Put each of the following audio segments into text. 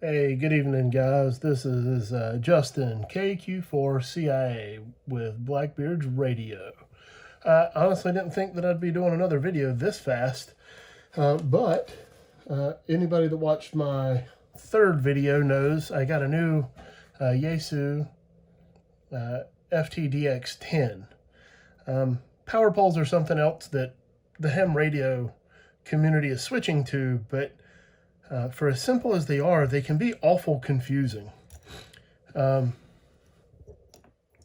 Hey, good evening, guys. This is Justin, KQ4CIA with Blackbeard's Radio. I honestly didn't think that I'd be doing another video this fast, but anybody that watched my third video knows I got a new Yaesu FTDX-10. Power poles are something else that the ham radio community is switching to, but for as simple as they are, they can be awful confusing.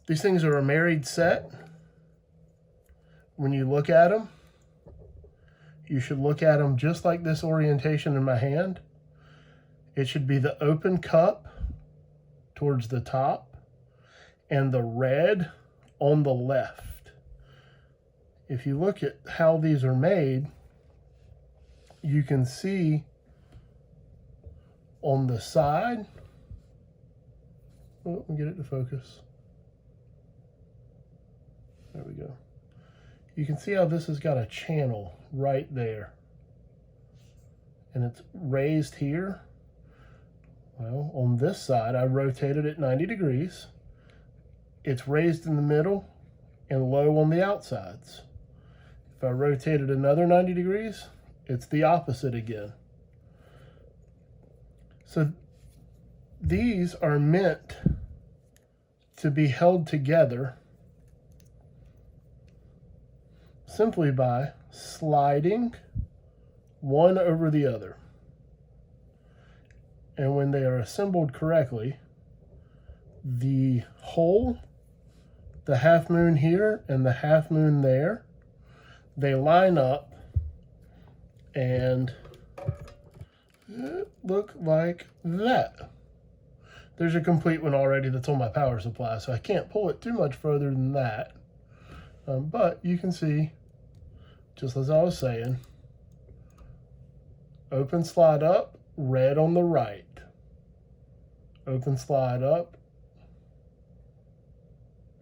These things are a married set. When you look at them, you should look at them just like this orientation in my hand. It should be the open cup towards the top and the red on the left. If you look at how these are made, you can see on the side, let me get it to focus. There we go. You can see how this has got a channel right there. And it's raised here. Well, on this side, I rotated it 90 degrees. It's raised in the middle and low on the outsides. If I rotate it another 90 degrees, it's the opposite again. So these are meant to be held together simply by sliding one over the other. And when they are assembled correctly, the hole, the half moon here and the half moon there, they line up and look like that. There's a complete one already that's on my power supply, so I can't pull it too much further than that. But you can see, just as I was saying, open slide up, red on the right. Open slide up.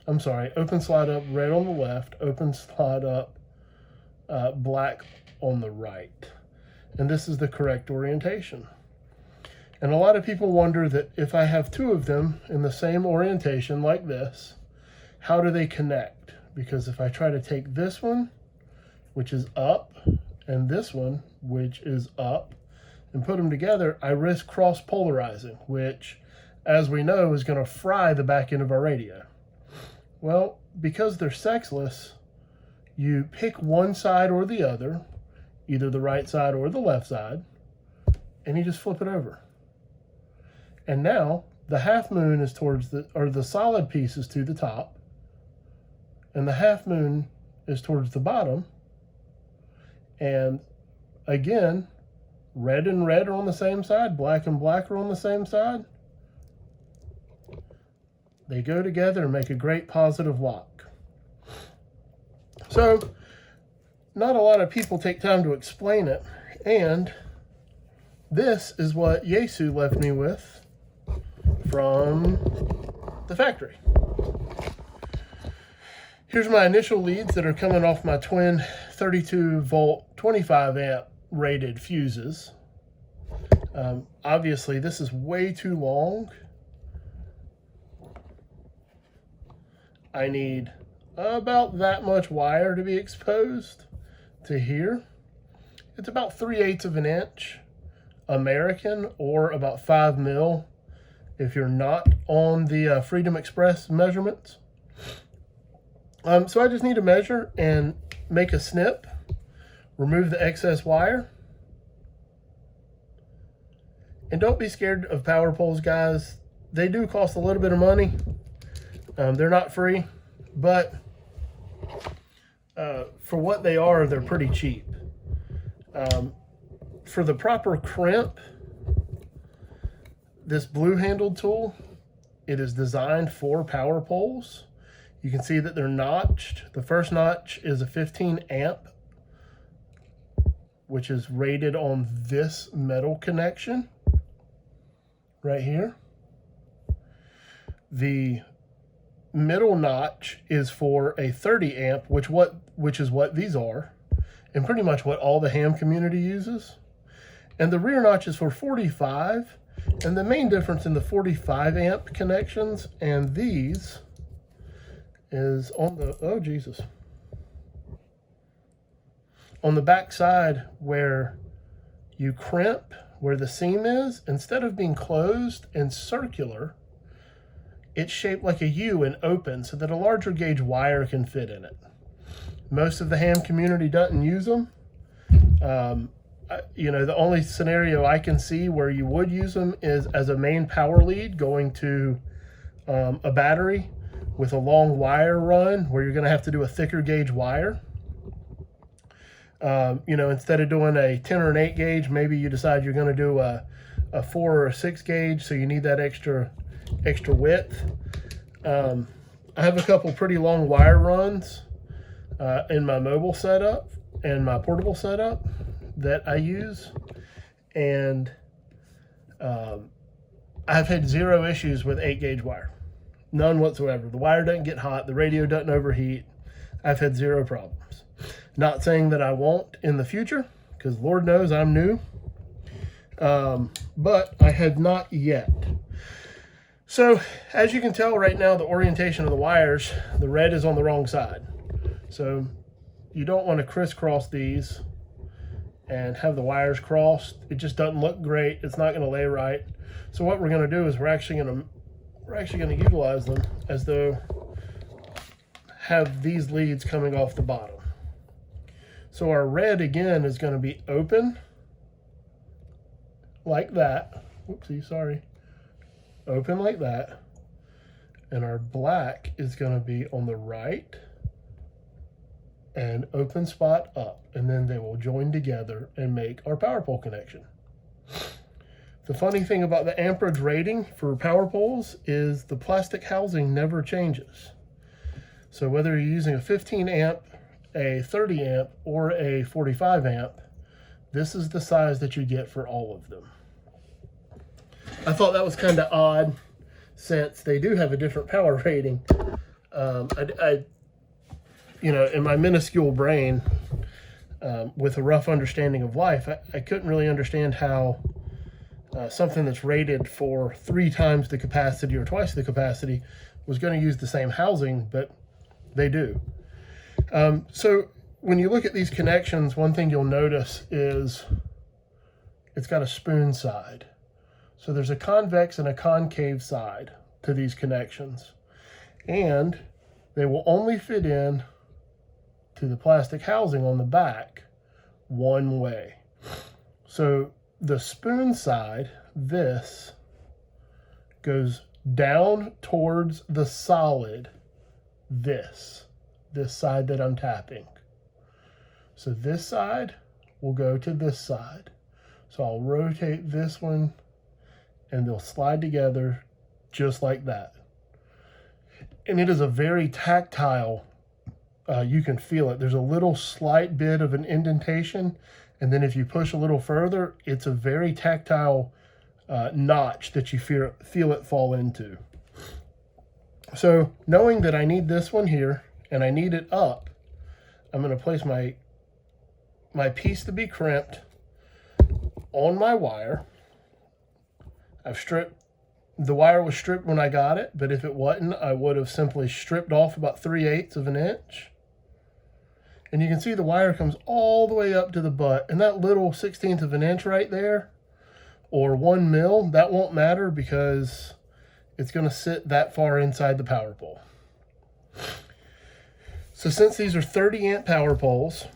I'm sorry, open slide up, red on the left. Open slide up, black on the right. And this is the correct orientation. And a lot of people wonder that if I have two of them in the same orientation like this, how do they connect? Because if I try to take this one, which is up, and this one, which is up, and put them together, I risk cross-polarizing, which, as we know, is going to fry the back end of our radio. Well, because they're sexless, you pick one side or the other, either the right side or the left side, and you just flip it over. And now the half moon is towards the solid piece is to the top, and the half moon is towards the bottom. And again, red and red are on the same side, black and black are on the same side. They go together and make a great positive lock. So, not a lot of people take time to explain it, and this is what Yaesu left me with from the factory. Here's my initial leads that are coming off my twin 32 volt 25 amp rated fuses. Obviously this is way too long. I need about that much wire to be exposed to here. It's about 3/8 of an inch American, or about 5 mil if you're not on the Freedom Express measurements. So I just need to measure and make a snip, remove the excess wire. And don't be scared of power poles, guys. They do cost a little bit of money. They're not free, but for what they are, they're pretty cheap. For the proper crimp, this blue handled tool, it is designed for power poles. You can see that they're notched. The first notch is a 15 amp, which is rated on this metal connection right here. The middle notch is for a 30 amp, which is what these are, and pretty much what all the ham community uses. And the rear notch is for 45, And the main difference in the 45 amp connections and these is on the, oh Jesus, on the back side where you crimp, where the seam is, instead of being closed and circular, it's shaped like a U and open so that a larger gauge wire can fit in it. Most of the ham community doesn't use them. You know, the only scenario I can see where you would use them is as a main power lead going to a battery with a long wire run where you're going to have to do a thicker gauge wire. You know, instead of doing a 10 or an 8 gauge, maybe you decide you're going to do a 4 or a 6 gauge, so you need that extra width. I have a couple pretty long wire runs in my mobile setup and my portable setup that I use, and I've had 0 issues with 8 gauge wire, none whatsoever. The wire doesn't get hot, the radio doesn't overheat. I've had 0 problems. Not saying that I won't in the future, because Lord knows I'm new, but I had not yet. So as you can tell right now, the orientation of the wires, the red is on the wrong side. So you don't want to crisscross these and have the wires crossed. It just doesn't look great. It's not going to lay right. So what we're going to do is we're actually going to utilize them as though have these leads coming off the bottom. So our red again is going to be open like that. Whoopsie, sorry. Open like that. And our black is going to be on the right and open spot up, and then they will join together and make our power pole connection. The funny thing about the amperage rating for power poles is the plastic housing never changes. So whether you're using a 15 amp, a 30 amp, or a 45 amp, this is the size that you get for all of them. I thought that was kind of odd since they do have a different power rating. You know, in my minuscule brain, with a rough understanding of life, I couldn't really understand how something that's rated for 3 times the capacity or twice the capacity was going to use the same housing, but they do. So when you look at these connections, one thing you'll notice is it's got a spoon side. So there's a convex and a concave side to these connections, and they will only fit in to the plastic housing on the back one way. So the spoon side, this goes down towards the solid, this side that I'm tapping. So this side will go to this side. So I'll rotate this one and they'll slide together just like that. And it is a very tactile, you can feel it. There's a little slight bit of an indentation, and then if you push a little further, it's a very tactile notch that you feel it fall into. So knowing that I need this one here and I need it up, I'm going to place my piece to be crimped on my wire. The wire was stripped when I got it, but if it wasn't, I would have simply stripped off about 3/8 of an inch. And you can see the wire comes all the way up to the butt, and that little 1/16 of an inch right there, or 1 mil, that won't matter because it's going to sit that far inside the power pole. So since these are 30 amp power poles,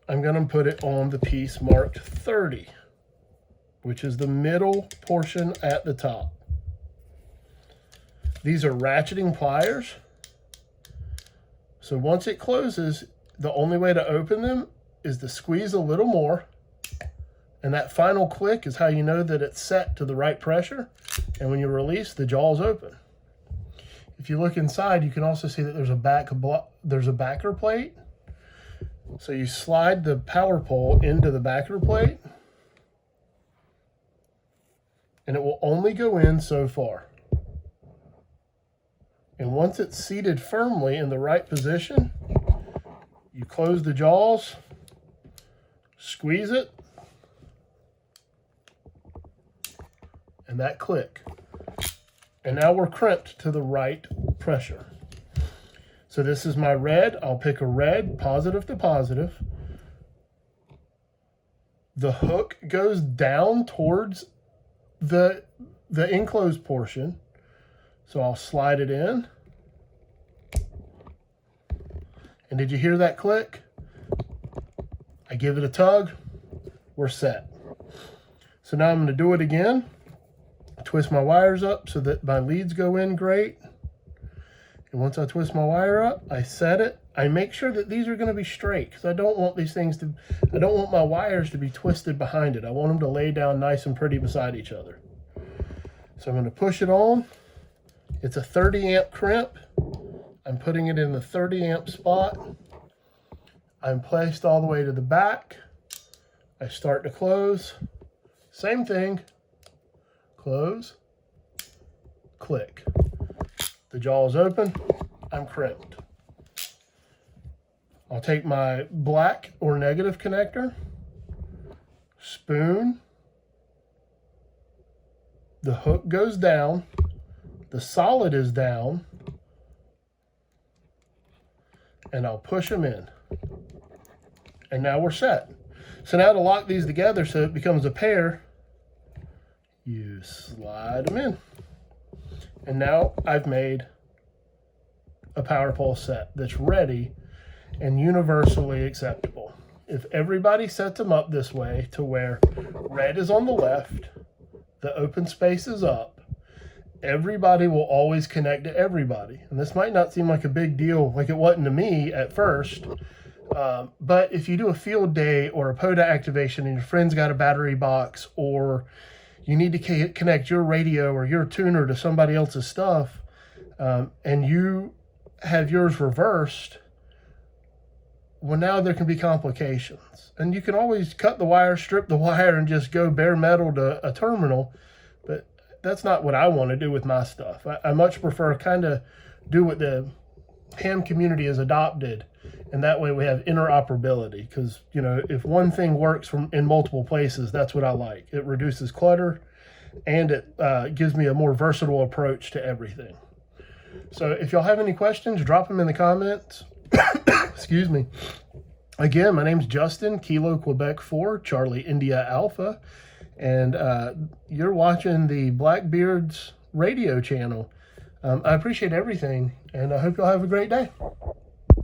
I'm going to put it on the piece marked 30, which is the middle portion at the top. These are ratcheting pliers. So once it closes, the only way to open them is to squeeze a little more. And that final click is how you know that it's set to the right pressure. And when you release, the jaw's open. If you look inside, you can also see that there's a backer plate. So you slide the power pole into the backer plate, and it will only go in so far. And once it's seated firmly in the right position, you close the jaws, squeeze it, and that click. And now we're crimped to the right pressure. So this is my red. I'll pick a red, positive to positive. The hook goes down towards the enclosed portion. So I'll slide it in. And did you hear that click? I give it a tug. We're set. So now I'm going to do it again. Twist my wires up so that my leads go in great. And once I twist my wire up, I set it. I make sure that these are going to be straight because I don't want these things to, I don't want my wires to be twisted behind it. I want them to lay down nice and pretty beside each other. So I'm going to push it on. It's a 30 amp crimp. I'm putting it in the 30 amp spot. I'm placed all the way to the back. I start to close. Same thing. Close. Click. The jaw is open. I'm crimped. I'll take my black or negative connector, spoon, the hook goes down, the solid is down, and I'll push them in. And now we're set. So now to lock these together so it becomes a pair, you slide them in. And now I've made a power pole set that's ready and universally acceptable. If everybody sets them up this way to where red is on the left, the open space is up, everybody will always connect to everybody. And this might not seem like a big deal like it wasn't to me at first, but if you do a field day or a PODA activation and your friend's got a battery box, or you need to connect your radio or your tuner to somebody else's stuff, and you have yours reversed, well, now there can be complications. And you can always cut the wire, strip the wire, and just go bare metal to a terminal. But that's not what I want to do with my stuff. I much prefer kind of do what the ham community has adopted. And that way we have interoperability. Because, you know, if one thing works in multiple places, that's what I like. It reduces clutter, and it gives me a more versatile approach to everything. So if y'all have any questions, drop them in the comments. Excuse me. Again, my name's Justin, Kilo Quebec 4, Charlie India Alpha, and you're watching the Blackbeard's radio channel. I appreciate everything, and I hope y'all have a great day.